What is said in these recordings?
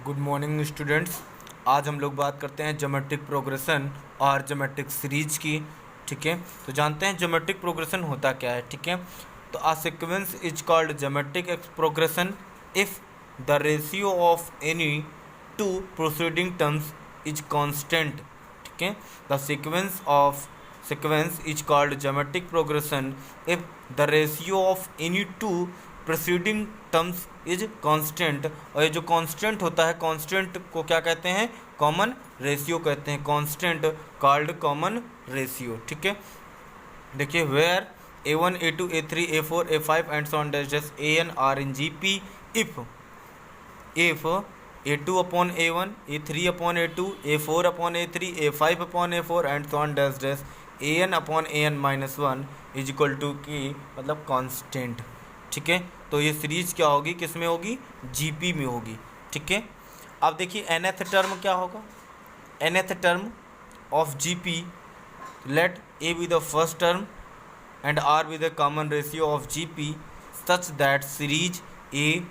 Good morning students. आज हम लोग बात करते हैं ज्योमेट्रिक प्रोग्रेशन और ज्योमेट्रिक सीरीज की। ठीक है, तो जानते हैं ज्योमेट्रिक प्रोग्रेशन होता क्या है। ठीक है, तो a sequence is called geometric progression if the ratio of any two proceeding terms is constant. ठीक है, the sequence is called geometric progression if the ratio of any two preceding terms is constant। और ये जो constant होता है, constant को क्या कहते हैं? कॉमन रेशियो कहते हैं। Constant called common ratio. ठीक है, देखिए where A1 A2 A3 A4 A5 and so on dash AN are in GP if A2 upon A1 A3 upon A2 A4 upon A3 A5 upon A4 and so on dash AN upon AN minus one is equal to की मतलब constant. ठीक है, तो ये series क्या होगी, किस में होगी? GP में होगी। ठीक है, अब देखिए nth टर्म क्या होगा? nth term of GP, let A be the first term and R be the common ratio of GP such that series A,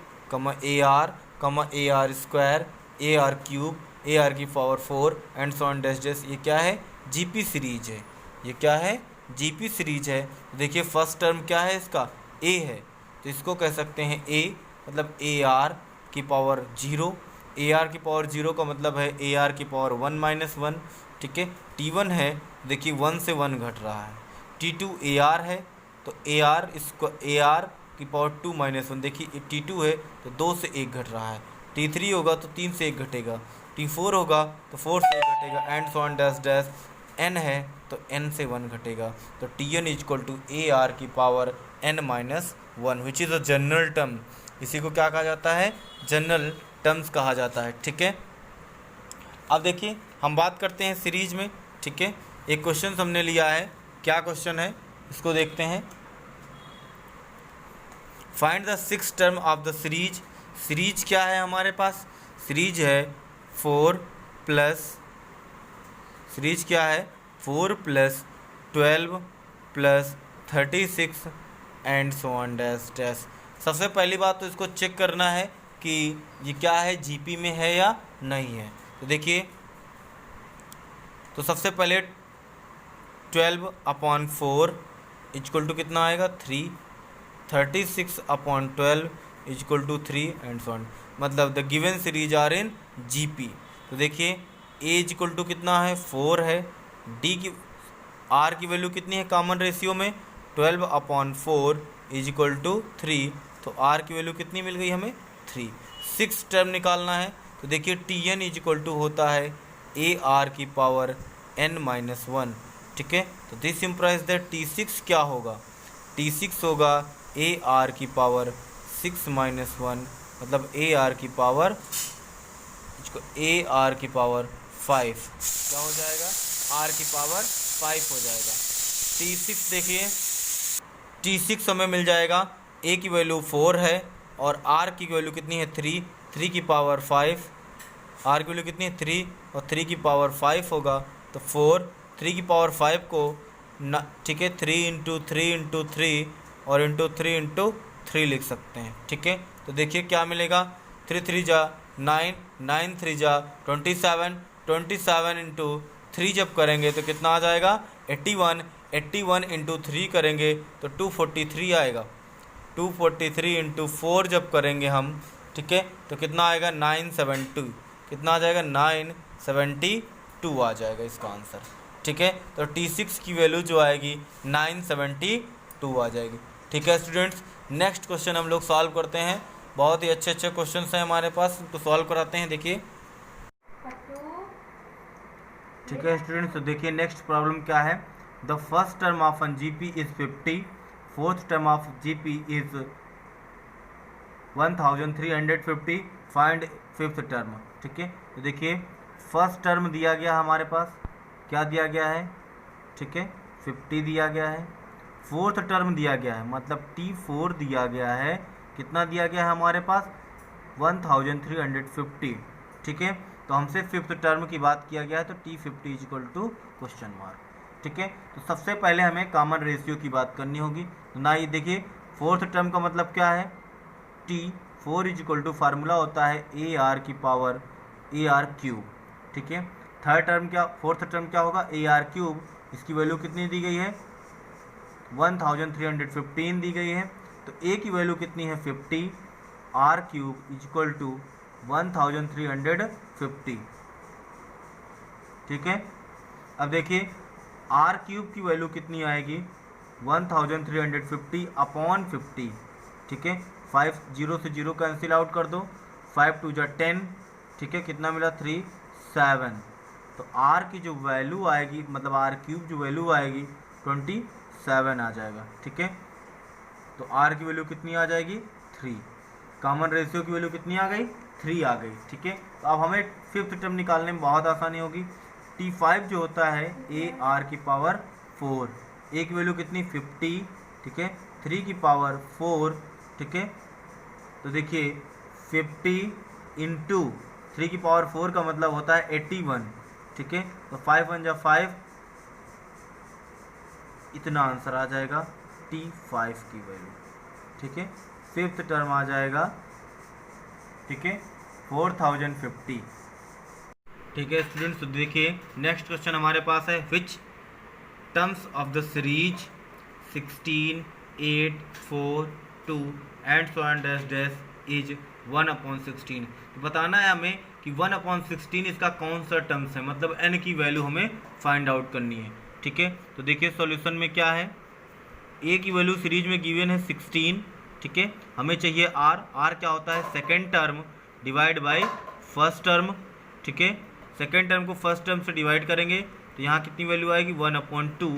AR, AR square, AR cube, AR की power 4 and so on dash ये क्या है? GP series है। ये क्या है? GP series है। देखिए फर्स्ट टर्म क्या है इसका? A है, तो इसको कह सकते हैं A मतलब AR की पावर 0। AR की पावर 0 का मतलब है AR की पावर 1 माइनस 1। ठीक है, T1 है, देखिए 1 से 1 घट रहा है। T2 AR है, तो AR इसको AR की पावर 2 माइनस 1, देखिए T2 है तो 2 से 1 घट रहा है। T3 होगा तो 3 से 1 घटेगा। T4 होगा तो 4 से 1 घटेगा and so on dash dash. N है तो N से 1 घटेगा, तो Tn is equal to AR की power N minus 1 which is a general term. इसी को क्या कहा जाता है? जनरल टर्म्स कहा जाता है। ठीक है, अब देखिए हम बात करते हैं सीरीज में। ठीक है, एक क्वेश्चन हमने लिया है। क्या क्वेश्चन है इसको देखते हैं। Find the six term of the series. Series क्या है हमारे पास? सीरीज है 4 प्लस, सीरीज क्या है? 4 plus 12 plus 36 and so on dash dash. सबसे पहली बात तो इसको चेक करना है कि ये क्या है, GP में है या नहीं है। तो देखिए, तो सबसे पहले 12 अपॉन 4 इजक्वल टू कितना आएगा? 3। 36 upon 12 is equal to 3 and so on. मतलब the given series are in GP। तो देखिए A इजक्वल टू कितना है? 4 है। D की R की वैल्यू कितनी है कॉमन रेशियो में? 12 अपॉन 4 इज इक्वल टू 3, तो R की वैल्यू कितनी मिल गई हमें? 3। 6 टर्म निकालना है, तो देखिए Tn इज इक्वल टू होता है AR की पावर N माइनस 1। ठीक है, तो दिस इम्प्लाइज दैट T6 क्या होगा? T6 होगा AR की पावर 6 माइनस 1, मतलब AR की पावर AR की पावर 5 क्या हो जाएगा? R की पावर 5 हो जाएगा। T6 देखिए, T6 हमें मिल जाएगा, A की वैल्यू 4 है और R की वैल्यू कितनी है? 3। 3 की पावर 5, R की वैल्यू कितनी है? 3 और 3 की पावर 5 होगा तो 4। 3 की पावर 5 को ठीक है 3 इंटू 3 इंटू 3 और इंटू 3 इंटू 3 लिख सकते हैं। ठीक है, तो देखिए क्या मिलेगा? 3 3 जा 9, 9 3 जा 27, 27 इंटू 3 जब करेंगे तो कितना आ जाएगा? 81। 81 इंटू 3 करेंगे तो 243 आएगा। 243 इंटू 4 जब करेंगे हम, ठीक है, तो कितना आएगा? 972। कितना आ जाएगा? 972 आ जाएगा इसका आंसर। ठीक है, तो T6 की वैल्यू जो आएगी 972 आ जाएगी। ठीक है स्टूडेंट्स, नेक्स्ट क्वेश्चन हम लोग सॉल्व करते हैं। बहुत ही अच्छे अच्छे क्वेश्चन हैं हमारे पास, तो सॉल्व कराते हैं। देखिए, ठीक है स्टूडेंट्स, तो देखिए नेक्स्ट प्रॉब्लम क्या है। The first term of an GP is 50, fourth term of GP is 1350, find fifth term. ठीक है, तो देखिए फर्स्ट टर्म दिया गया हमारे पास, क्या दिया गया है? ठीक है, 50 दिया गया है। फोर्थ टर्म दिया गया है, मतलब T4 दिया गया है। कितना दिया गया है हमारे पास? 1350। ठीक है, तो हमसे फिफ्थ टर्म की बात किया गया है, तो T50 is equal to question mark. ठीक है, तो सबसे पहले हमें कॉमन रेशियो की बात करनी होगी। तो ना ये देखिए फोर्थ टर्म का मतलब क्या है? T 4 is equal to formula होता है ए आर की पावर ए आर क्यूब, ठीक है। थर्ड टर्म क्या, फोर्थ टर्म क्या होगा, ए आर क्यूब, इसकी वैल्यू कितनी दी गई है 1315 दी गई है, तो ए की वैल्यू कितनी है 50, r cube is equal to 1350, ठीक है। अब देखिए आर क्यूब की वैल्यू कितनी आएगी 1350 अपॉन 50, ठीक है। 5 0 से 0 कैंसिल आउट कर दो, 5 2 जा 10, ठीक है, कितना मिला 3 7, तो आर की जो वैल्यू आएगी मतलब आर क्यूब जो वैल्यू आएगी 27 आ जाएगा, ठीक है। तो आर की वैल्यू कितनी आ जाएगी 3, कॉमन रेशियो की वैल्यू कितनी आ गई 3 आ गई, ठीक है। तो अब हमें फिफ्थ टर्म निकालने में बहुत आसानी होगी। T5 जो होता है ए आर की पावर 4, ए की वैल्यू कितनी 50, ठीक है, 3 की पावर 4, ठीक है। तो देखिए 50 इंटू 3 की पावर 4 का मतलब होता है 81, ठीक है। तो 5 1 जा 5, इतना आंसर आ जाएगा T5 की वैल्यू, ठीक है। फिफ्थ टर्म आ जाएगा, ठीक है, 4050, ठीक है स्टूडेंट्स। तो देखिए नेक्स्ट क्वेश्चन हमारे पास है which terms of the series 16 8 4 2 and so on dash dash is 1/16। तो बताना है हमें कि 1/16 इसका कौन सा टर्म्स है, मतलब n की वैल्यू हमें फाइंड आउट करनी है, ठीक है। तो देखिए सॉल्यूशन में क्या है, a की वैल्यू सीरीज में गिवन है 16, ठीक है। हमें चाहिए r क्या होता है second term divide by first term, ठीक है। सेकेंड टर्म को फर्स्ट टर्म से डिवाइड करेंगे तो यहाँ कितनी वैल्यू आएगी 1/2,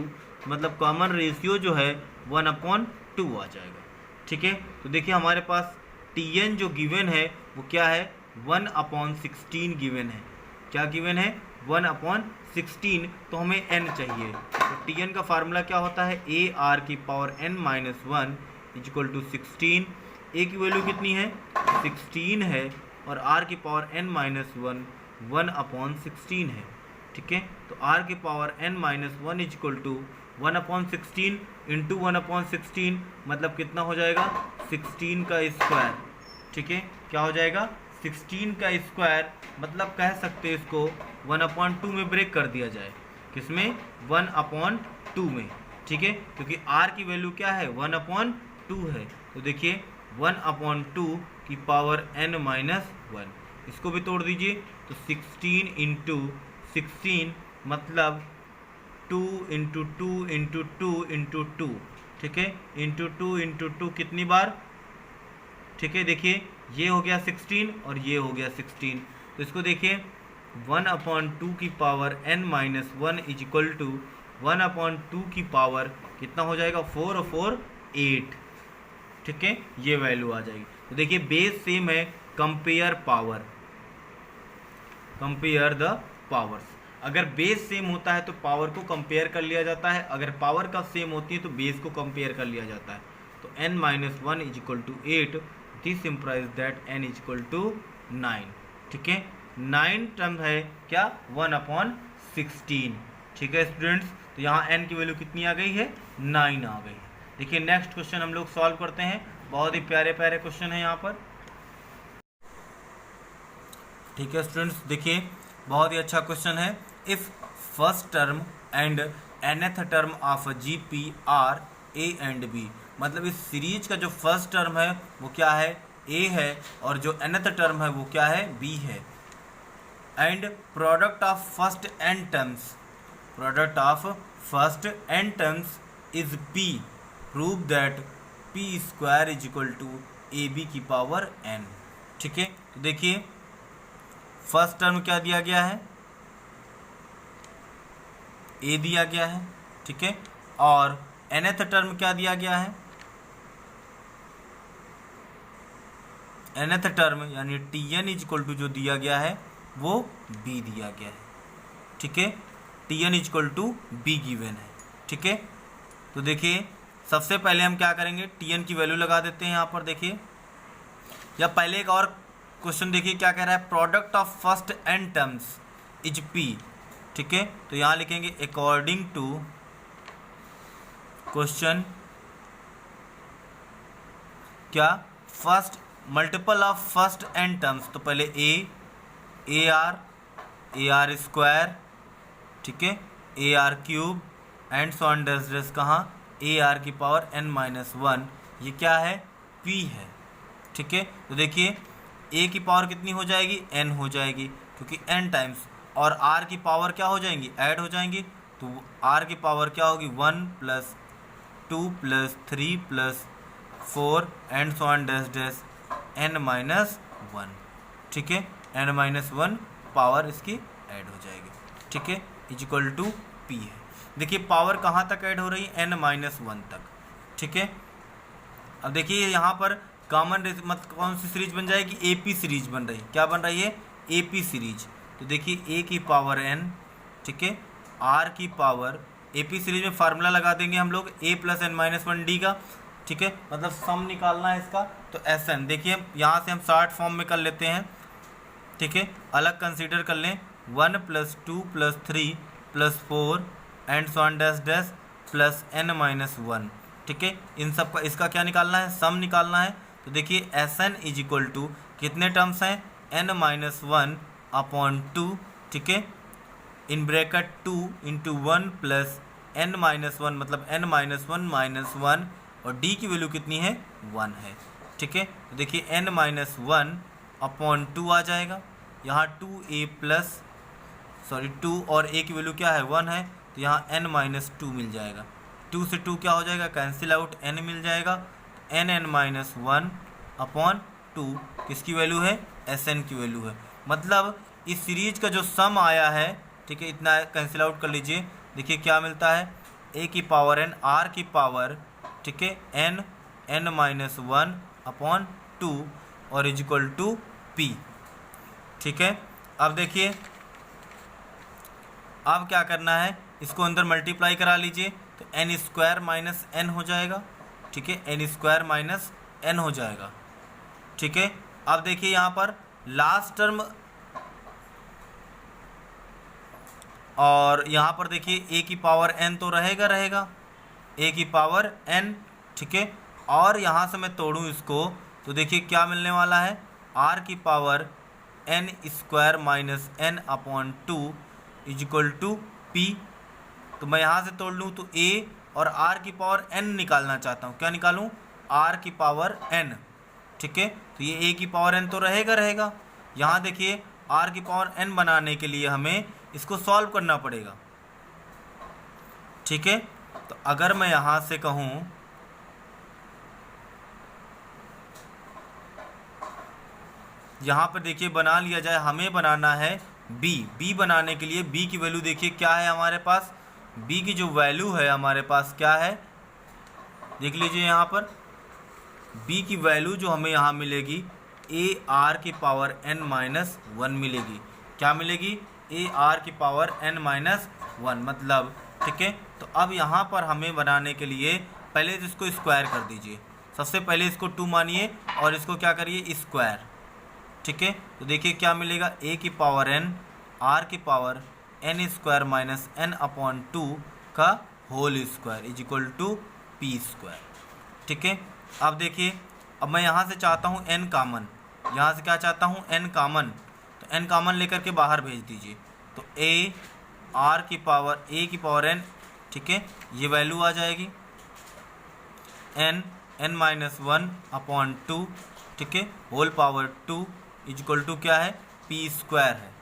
मतलब कॉमन रेशियो जो है 1/2 आ जाएगा, ठीक है। तो देखिए हमारे पास Tn जो गिवन है वो क्या है 1/16 गिवन है, क्या गिवन है 1/16, तो हमें n चाहिए। तो Tn का फार्मूला क्या होता है ए आर की power n-1 is equal to 16, ए की वैल्यू कितनी है 16 है और आर की पावर n-1 1/16 है, ठीक है। तो r की power n-1 is equal to 1/16 into 1/16 मतलब कितना हो जाएगा 16 का स्क्वायर, ठीक है। क्या हो जाएगा 16 का स्क्वायर, मतलब कह सकते हैं इसको 1/2 में ब्रेक कर दिया जाए, किसमें 1/2 में, ठीक है, क्योंकि r की वैल्यू क्या है 1/2 है। तो देखिए 1/2 की पावर n-1, इसको भी तोड़ दीजिए तो 16 इंटू 16 मतलब 2 इंटू 2 इंटू 2 इंटू 2, ठीक है, इंटू 2 इंटू 2 कितनी बार, ठीक है। देखिए ये हो गया 16 और ये हो गया 16, तो इसको देखिए 1/2 की power n-1 is equal to 1/2 की पावर कितना हो जाएगा 4 और 4 8, ठीक है, ये वैल्यू आ जाएगी। तो देखिए बेस सेम है, compare power, compare the powers, अगर बेस सेम होता है तो पावर को कंपेयर कर लिया जाता है, अगर पावर का सेम होती है तो बेस को कंपेयर कर लिया जाता है। तो n-1 is equal to 8, this implies that n is equal to 9, ठीक है। 9 टर्म है क्या 1/16, ठीक है स्टूडेंट्स। तो यहाँ n की वैल्यू कितनी आ गई है 9 आ गई है। देखिए नेक्स्ट क्वेश्चन हम लोग सॉल्व करते हैं, बहुत ही प्यारे प्यारे क्वेश्चन है यहाँ पर, ठीक है स्टूडेंट्स। देखिए बहुत ही अच्छा क्वेश्चन है, if first term and nth term of GP are a and b, मतलब इस सीरीज का जो फर्स्ट टर्म है वो क्या है a है और जो nth टर्म है वो क्या है b है, and product of first n terms, product of first n terms is p, prove that p square is equal to ab की पावर n, ठीक है। तो देखिए फर्स्ट टर्म क्या दिया गया है a दिया गया है, ठीक है, और nth टर्म क्या दिया गया है nth टर्म यानी Tn इज इक्वल टू जो दिया गया है वो b दिया गया है, ठीक है, Tn is equal to b given है, ठीक है। तो देखिए सबसे पहले हम क्या करेंगे Tn की वैल्यू लगा देते हैं यहाँ पर, देखिए या पहले एक और क्वेश्चन देखिए क्या कह रहा है, product of first n terms is p, ठीक है। तो यहाँ लिखेंगे अकॉर्डिंग टू क्वेश्चन क्या first multiple of first n terms, तो पहले ए आर स्क्वायर, ठीक है, a r cube and so on dash dash, कहाँ ए आर की पावर n माइनस वन, ये क्या है, p है, ठीक है। तो देखिए a की पावर कितनी हो जाएगी, n हो जाएगी, क्योंकि n टाइम्स, और r की पावर क्या हो जाएंगी, ऐड हो जाएंगी, तो r की पावर क्या होगी, 1 plus 2 plus 3 plus 4 and so on dash dash n minus one, ठीक है, n माइनस वन पावर इसकी ऐड हो जाएगी, ठीक है, इज इक्वल टू p है। देखिए पावर कहाँ तक ऐड हो रही है, n माइनस वन तक, ठीक है। अब देखिए यहाँ पर कॉमन मतलब कौन सी सीरीज बन जाएगी, AP सीरीज बन रही है, क्या बन रही है, AP सीरीज। तो देखिए a की पावर n, ठीक है, r की पावर, AP सीरीज में फार्मूला लगा देंगे हम लोग a plus n minus one d का, ठीक है, मतलब सम निकालना है इसका, तो Sn देखिए यहाँ से हम शॉर्ट फॉर्म में कर लेते हैं, ठीक है, अलग कंसीडर कर लें, 1 plus 2 plus 3 plus 4 and so on dash dash plus n minus one, ठीक है, इन सब का इसका क्या निकालना है, सम निकालना है। तो देखिए Sn इज इक्वल टू कितने टर्म्स हैं, n minus one upon two, ठीक है, in bracket 2 into 1 plus n minus one, मतलब n माइनस वन, और d की वैल्यू कितनी है, 1 है, ठीक है। तो देखिए n minus one upon two आ जाएगा, यहाँ 2a प्लस, सॉरी 2 और a की वैल्यू क्या है, 1 है, तो यहाँ n माइनस टू मिल जाएगा, 2 से 2 क्या हो जाएगा, कैंसिल आउट, n मिल जाएगा, n minus one upon to किसकी वैल्यू है, Sn की वैल्यू है। मतलब इस सीरीज का जो सम आया है, ठीक है, इतना कैंसिल आउट कर लीजिए, देखिए क्या मिलता है, a की पावर n, r की पावर, ठीक है, n minus one upon to और इज इक्वल टू p, ठीक है। अब देखिए अब क्या करना है, इसको अंदर मल्टीप्लाई करा लीजिए, तो n स्क्वायर माइनस n हो जाएगा, ठीक है, n स्क्वायर माइनस n हो जाएगा, ठीक है। अब देखिए यहाँ पर लास्ट टर्म, और यहाँ पर देखिए a की पावर n तो रहेगा, a की पावर n, ठीक है, और यहाँ से मैं तोड़ूँ इसको, तो देखिए क्या मिलने वाला है, r की power n square minus n upon two is equal to p। तो मैं यहाँ से तोड़ लूँ तो a और r की पावर n निकालना चाहता हूँ, क्या निकालूँ, r की पावर n, ठीक है। तो ये a की पावर n तो रहेगा, यहाँ देखिए r की पावर n बनाने के लिए हमें इसको सॉल्व करना पड़ेगा, ठीक है। तो अगर मैं यहाँ से कहूँ, यहाँ पर देखिए बना लिया जाए, हमें बनाना है b बनाने के लिए b की वैल्यू देखिए क्या है हमारे पास, b की जो वैल्यू है हमारे पास क्या है, देख लीजिए यहाँ पर b की वैल्यू जो हमें यहाँ मिलेगी, a r की पावर n माइनस वन मिलेगी, क्या मिलेगी, a r की पावर n माइनस वन, मतलब, ठीक है। तो अब यहाँ पर हमें बनाने के लिए पहले इसको स्क्वायर कर दीजिए, सबसे पहले इसको 2 मानिए और इसको क्या करिए, स्क्वायर, ठीक है। तो देखिए क्या मिलेगा, a की पावर n, r की power n square minus n upon two का whole square is equal to p square, ठीक है। अब देखिए अब मैं यहाँ से चाहता हूँ n कामन, यहाँ से क्या चाहता हूँ, n कामन, तो n कामन लेकर के बाहर भेज दीजिए, तो a की पावर n, ठीक है, ये वैल्यू आ जाएगी, n minus one upon two, ठीक है, whole power two is equal to क्या है, p स्क्वायर है,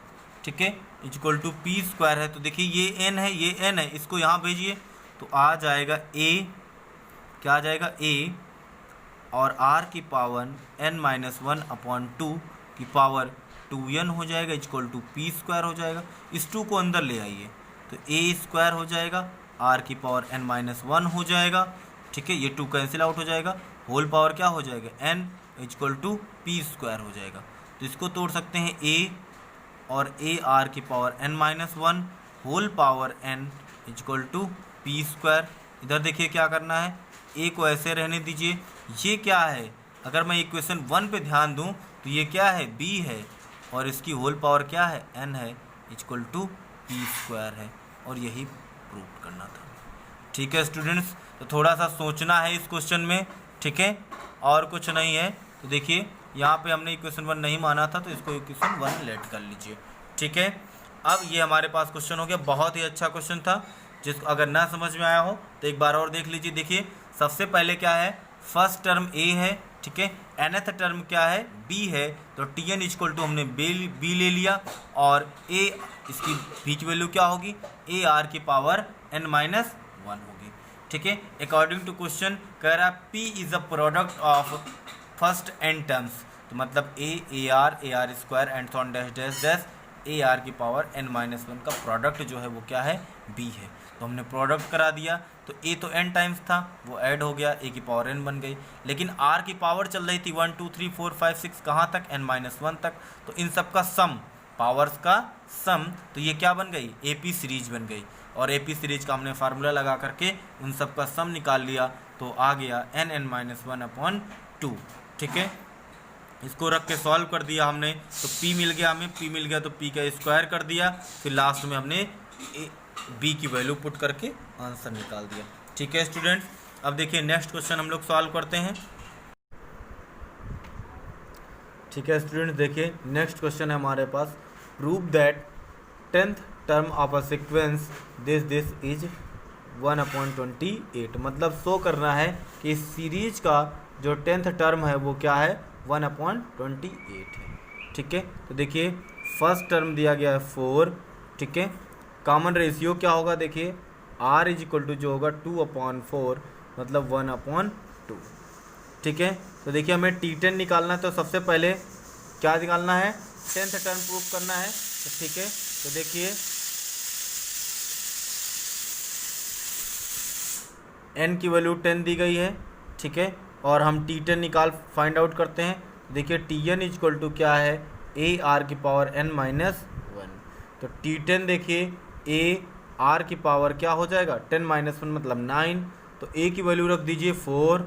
ठीक है, is equal to p square है। तो देखिए ये n है, ये n है, इसको यहाँ भेजिए तो आ जाएगा a, क्या आ जाएगा, a और r की power n minus one upon two की पावर 2n हो जाएगा, is equal to p square हो जाएगा। इस 2 को अंदर ले आइए तो a स्क्वायर हो जाएगा, r की पावर n माइनस वन हो जाएगा, ठीक है, ये 2 कैंसिल आउट हो जाएगा, होल पावर क्या हो जाएगा, n is equal to p square हो जाएगा। तो इसको तोड़ सकते हैं a और a r की power n minus one whole power n is equal to p square. इधर देखिए क्या करना है, a को ऐसे रहने दीजिए, ये क्या है, अगर मैं इक्वेशन 1 पे ध्यान दूं तो ये क्या है, b है, और इसकी होल पावर क्या है, n है, is equal to p square है, और यही प्रूव करना था, ठीक है स्टूडेंट्स। तो थोड़ा सा सोचना है इस क्वेश्चन में, ठीक है, और कुछ नहीं है। तो देखिए यहाँ पे हमने इक्वेशन 1 नहीं माना था, तो इसको इक्वेशन 1 लेट कर लीजिए। ठीक है, अब ये हमारे पास क्वेश्चन हो गया, बहुत ही अच्छा क्वेश्चन था, जिसको अगर ना समझ में आया हो तो एक बार और देख लीजिए। देखिए सबसे पहले क्या है, फर्स्ट टर्म ए है, ठीक है, nth टर्म क्या है, बी है, तो टी एन इक्वल टू हमने बी ले लिया, और ए इसकी बी की वैल्यू क्या होगी, ए आर की पावर n माइनस 1 होगी। ठीक है, अकॉर्डिंग टू क्वेश्चन कह रहा है P is a product of first n terms, तो मतलब ए r square and so on dash dash dash A r की पावर n माइनस 1 का प्रोडक्ट जो है वो क्या है, b है। तो हमने प्रोडक्ट करा दिया, तो a तो n टाइम्स था, वो ऐड हो गया, a की पावर n बन गई, लेकिन r की पावर चल रही थी 1 2 3 4 5 6 कहाँ तक, n माइनस 1 तक, तो इन सब का सम, पावर्स का सम, तो ये क्या बन गई, AP सीरीज बन गई, और AP सीरीज का हमने फार्मूला लगा करके उन सब का सम निकाल लिया, तो आ गया n माइनस 1/2। ठीक है, इसको रख के सॉल्व कर दिया हमने, तो p मिल गया हमें, p मिल गया तो p का स्क्वायर कर दिया, फिर लास्ट में हमने b की वैल्यू पुट करके आंसर निकाल दिया। ठीक है स्टूडेंट्स, अब देखिए नेक्स्ट क्वेश्चन हम लोग सॉल्व करते हैं। ठीक है स्टूडेंट्स, देखिए नेक्स्ट क्वेश्चन है हमारे पास, prove that 10th term of a sequence this is 1/28, मतलब शो करना है कि इस सीरीज का जो 10th टर्म है वो क्या है, 1/28 है। ठीक है, तो देखिए फर्स्ट टर्म दिया गया है 4, ठीक है, कॉमन रेशियो क्या होगा, देखिए r इज इक्वल टू जो होगा 2/4, मतलब 1/2। ठीक है, तो देखिए हमें T10 निकालना है, तो सबसे पहले क्या निकालना है, 10th टर्म प्रूव करना है। तो ठीक है, तो देखिए n की वैल्यू 10 दी गई है, ठीक है, और हम T10 फाइंड आउट करते हैं। देखिए Tn इज इक्वल टू क्या है, ए आर की पावर n माइनस 1, तो T10 देखिए ए आर की पावर क्या हो जाएगा, 10 माइनस 1 मतलब 9, तो ए की वैल्यू रख दीजिए 4,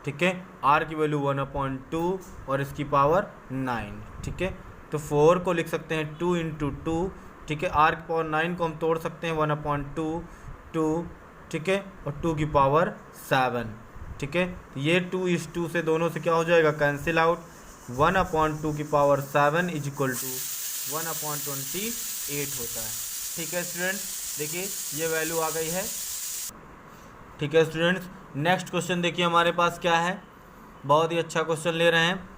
ठीक है, आर की वैल्यू 1/2 और इसकी पावर 9। ठीक है, तो 4 को लिख सकते हैं 2 × 2, ठीक है, आर की पावर 9 को हम तोड़ सकते हैं 1/2, ठीक है, और 2 की पावर 7। ठीक है, ये 2 इस 2 से दोनों से क्या हो जाएगा, कैंसिल आउट, 1/2 की पावर 7 इज इक्वल टू 1/28 होता है। ठीक है स्टूडेंट्स, देखिए ये वैल्यू आ गई है। ठीक है स्टूडेंट्स, नेक्स्ट क्वेश्चन देखिए हमारे पास क्या है, बहुत ही अच्छा क्वेश्चन ले रहे हैं।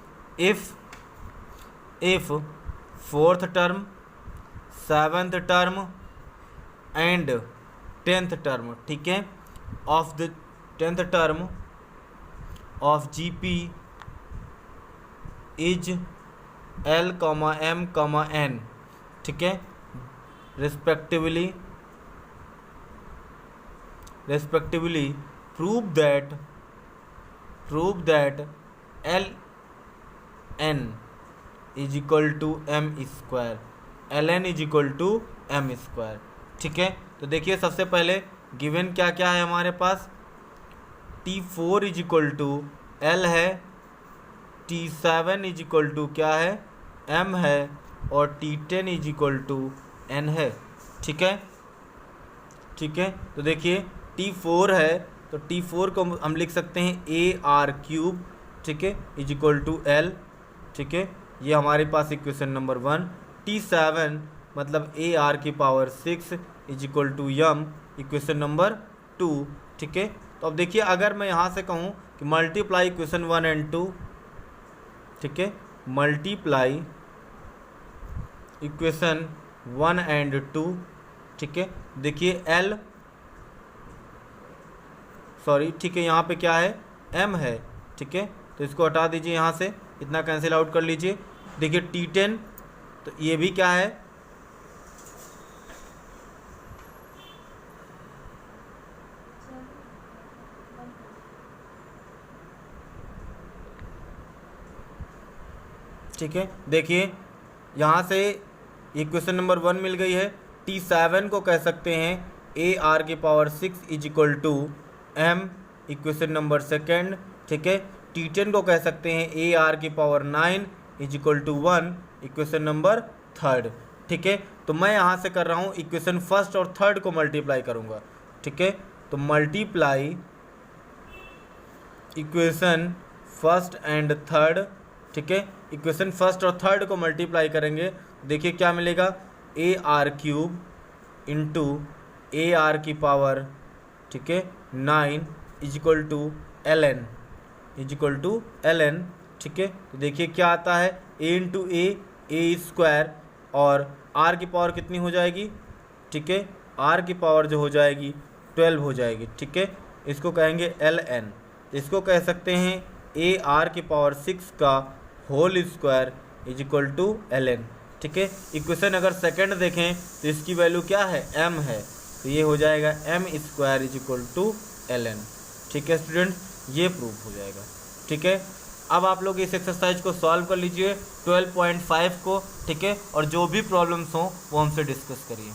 If 4th term 7th term and 10th term, ठीक है, of the 10th term of GP is L, M, N, ठीक है, respectively prove that Ln is equal to m square, Ln is equal to m square। ठीक है, तो देखिए सबसे पहले गिवन क्या क्या है हमारे पास, T4 is equal to L है, T7 इज इक्वल टू क्या है, m है, और T10 is equal to n है। ठीक है, ठीक है, तो देखिए T4 है, तो T4 को हम लिख सकते हैं AR3, ठीक है, इज इक्वल टू L। ठीक है, ये हमारे पास इक्वेशन नंबर 1। T7 मतलब AR की power 6 is equal to m, equation number 2। ठीक है, तो अब देखिए अगर मैं यहाँ से कहूँ कि मल्टीप्लाई इक्वेशन 1 एंड 2, ठीक है, मल्टीप्लाई इक्वेशन 1 एंड 2, ठीक है, देखिए ठीक है, यहाँ पे क्या है, m है, ठीक है, तो इसको हटा दीजिए यहाँ से, इतना कैंसिल आउट कर लीजिए। देखिए T10, तो ये भी क्या है, ठीक है, देखिए यहाँ से इक्वेशन नंबर 1 मिल गई है। T7 को कह सकते हैं AR की power 6 is equal to m, equation number 2। ठीक है, T10 को कह सकते हैं AR की power 9 is equal to 1, equation number 3। ठीक है, तो मैं यहाँ से कर रहा हूँ इक्वेशन 1st और 3rd को मल्टीप्लाई करूँगा। ठीक है, तो multiply equation 1st and 3rd, ठीक है। इक्वेशन फर्स्ट और थर्ड को मल्टीप्लाई करेंगे, देखिए क्या मिलेगा, a r cube into a r की पावर, ठीक है, 9 is equal to l n, is equal to l n, ठीक है। तो देखिए क्या आता है, ए इंटू ए स्क्वायर, और आर की पावर कितनी हो जाएगी, ठीक है, आर की पावर जो हो जाएगी 12 हो जाएगी, ठीक है। इसको कहेंगे एल एन। इसको कह सकते हैं ए आर की पावर 6 का whole square is equal to l n, ठीक है। इक्वेशन अगर सेकंड देखें तो इसकी वैल्यू क्या है, एम है, तो ये हो जाएगा m square is equal to l n, ठीक है स्टूडेंट, ये प्रूफ हो जाएगा, ठीक है। अब आप लोग इस एक्सरसाइज को सॉल्व कर लीजिए 12.5 को, ठीक है, और जो भी प्रॉब्लम्स हों वो हमसे डिस्कस करिए।